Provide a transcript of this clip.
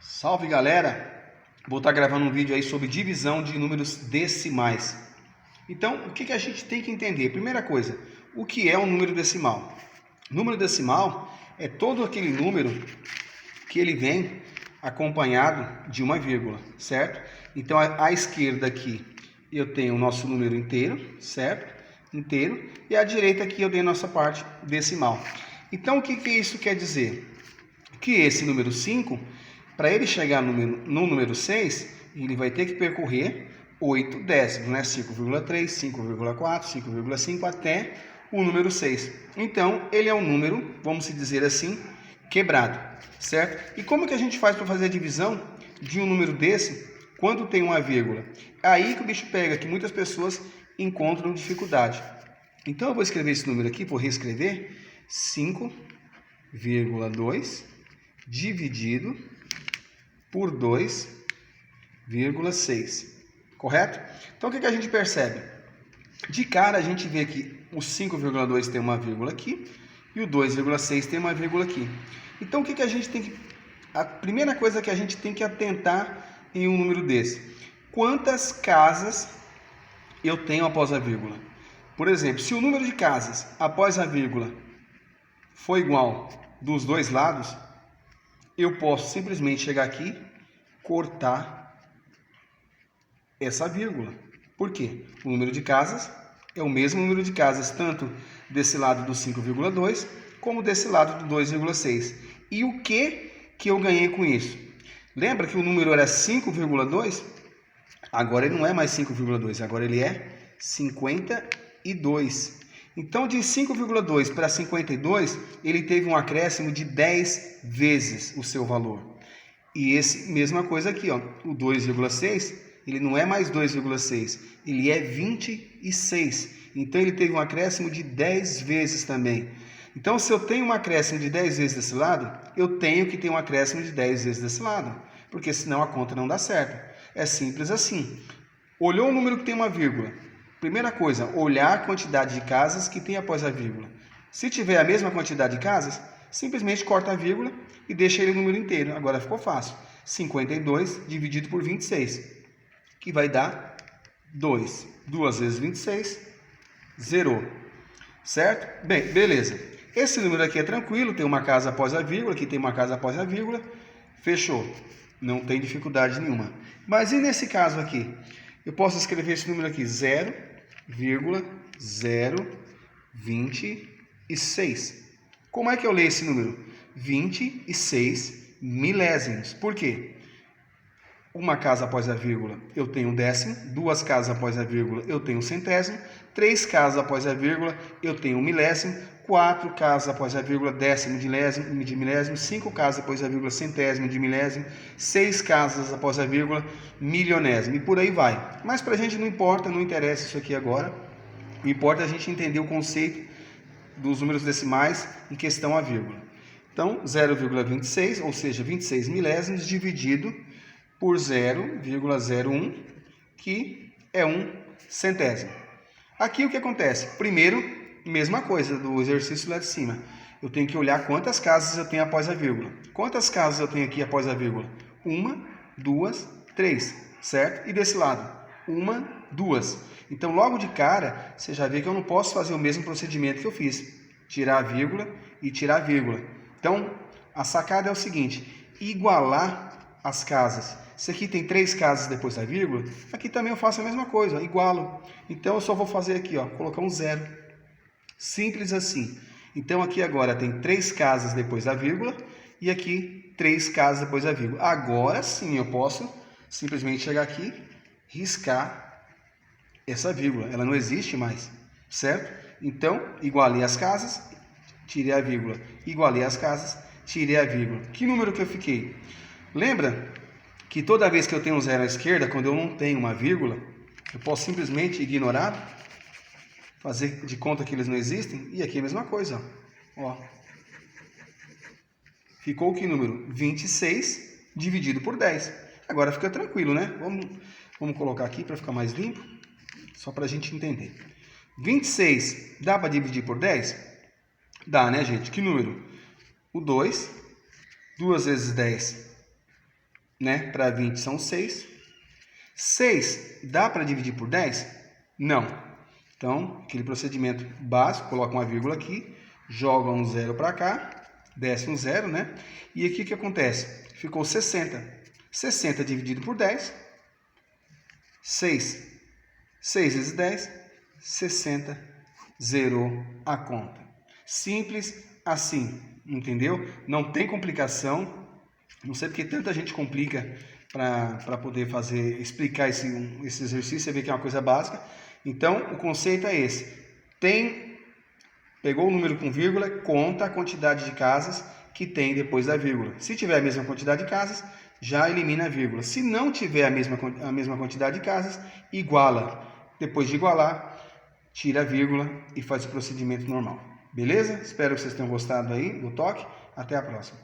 Salve galera! Vou estar gravando um vídeo aí sobre divisão de números decimais. Então, o que a gente tem que entender? Primeira coisa, o que é um número decimal? Número decimal é todo aquele número que ele vem acompanhado de uma vírgula, certo? Então, à esquerda aqui eu tenho o nosso número inteiro, certo? Inteiro. E à direita aqui eu tenho a nossa parte decimal. Então, o que isso quer dizer? Que esse número 5, para ele chegar no número 6, ele vai ter que percorrer 8 décimos, né? 5,3, 5,4, 5,5 até o número 6. Então, ele é um número, vamos dizer assim, quebrado, certo? E como que a gente faz para fazer a divisão de um número desse quando tem uma vírgula? É aí que o bicho pega, que muitas pessoas encontram dificuldade. Então, eu vou escrever esse número aqui, vou reescrever, 5,2 dividido por 2,6, correto? Então, o que a gente percebe? De cara, a gente vê que o 5,2 tem uma vírgula aqui e o 2,6 tem uma vírgula aqui. Então, o que a gente tem que... A primeira coisa que a gente tem que atentar em um número desse: quantas casas eu tenho após a vírgula? Por exemplo, se o número de casas após a vírgula for igual dos dois lados, eu posso simplesmente chegar aqui, cortar essa vírgula. Por quê? O número de casas é o mesmo número de casas, tanto desse lado do 5,2 como desse lado do 2,6. E o que eu ganhei com isso? Lembra que o número era 5,2? Agora ele não é mais 5,2, agora ele é 52. Então, de 5,2 para 52, ele teve um acréscimo de 10 vezes o seu valor. E esse, mesma coisa aqui, ó, o 2,6, ele não é mais 2,6, ele é 26. Então, ele teve um acréscimo de 10 vezes também. Então, se eu tenho um acréscimo de 10 vezes desse lado, eu tenho que ter um acréscimo de 10 vezes desse lado, porque senão a conta não dá certo. É simples assim. Olhou o número que tem uma vírgula. Primeira coisa, olhar a quantidade de casas que tem após a vírgula. Se tiver a mesma quantidade de casas, simplesmente corta a vírgula e deixa ele no número inteiro. Agora ficou fácil. 52 dividido por 26, que vai dar 2. 2 vezes 26, zerou. Certo? Bem, beleza. Esse número aqui é tranquilo, tem uma casa após a vírgula, aqui tem uma casa após a vírgula. Fechou. Não tem dificuldade nenhuma. Mas e nesse caso aqui? Eu posso escrever esse número aqui, 0,026. Como é que eu leio esse número? 26 milésimos. Por quê? Uma casa após a vírgula, eu tenho um décimo. Duas casas após a vírgula, eu tenho um centésimo. Três casas após a vírgula, eu tenho um milésimo. 4 casas após a vírgula, décimo de milésimo. 5 casas após a vírgula, centésimo de milésimo. 6 casas após a vírgula, milionésimo. E por aí vai. Mas para a gente não importa, não interessa isso aqui agora. O importa é a gente entender o conceito dos números decimais em questão à vírgula. Então, 0,26, ou seja, 26 milésimos, dividido por 0,01, que é um centésimo. Aqui o que acontece? Primeiro, mesma coisa do exercício lá de cima. Eu tenho que olhar quantas casas eu tenho após a vírgula. Quantas casas eu tenho aqui após a vírgula? 1, 2, 3, certo? E desse lado? 1, 2. Então, logo de cara, você já vê que eu não posso fazer o mesmo procedimento que eu fiz. Tirar a vírgula e tirar a vírgula. Então, a sacada é o seguinte: igualar as casas. Se aqui tem 3 casas depois da vírgula, aqui também eu faço a mesma coisa, igualo. Então, eu só vou fazer aqui, ó, colocar um 0. Simples assim. Então, aqui agora tem 3 casas depois da vírgula e aqui 3 casas depois da vírgula. Agora sim eu posso simplesmente chegar aqui, riscar essa vírgula. Ela não existe mais, certo? Então, igualei as casas, tirei a vírgula. Igualei as casas, tirei a vírgula. Que número que eu fiquei? Lembra que toda vez que eu tenho um zero à esquerda, quando eu não tenho uma vírgula, eu posso simplesmente ignorar, fazer de conta que eles não existem? E aqui é a mesma coisa. Ó. Ficou que número? 26 dividido por 10. Agora fica tranquilo, né? Vamos colocar aqui para ficar mais limpo, só para a gente entender. 26 dá para dividir por 10? Dá, né, gente? Que número? O 2. 2 vezes 10 né? Para 20 são 6. 6 dá para dividir por 10? Não. Então, aquele procedimento básico, coloca uma vírgula aqui, joga um zero para cá, desce um zero, né? E aqui o que acontece? Ficou 60. 60 dividido por 10, 6. 6 vezes 10, 60. Zerou a conta. Simples assim, entendeu? Não tem complicação. Não sei porque tanta gente complica para poder explicar esse exercício. Você vê que é uma coisa básica. Então, o conceito é esse. Pegou o número com vírgula, conta a quantidade de casas que tem depois da vírgula. Se tiver a mesma quantidade de casas, já elimina a vírgula. Se não tiver a mesma quantidade de casas, iguala. Depois de igualar, tira a vírgula e faz o procedimento normal. Beleza? Espero que vocês tenham gostado aí do toque. Até a próxima.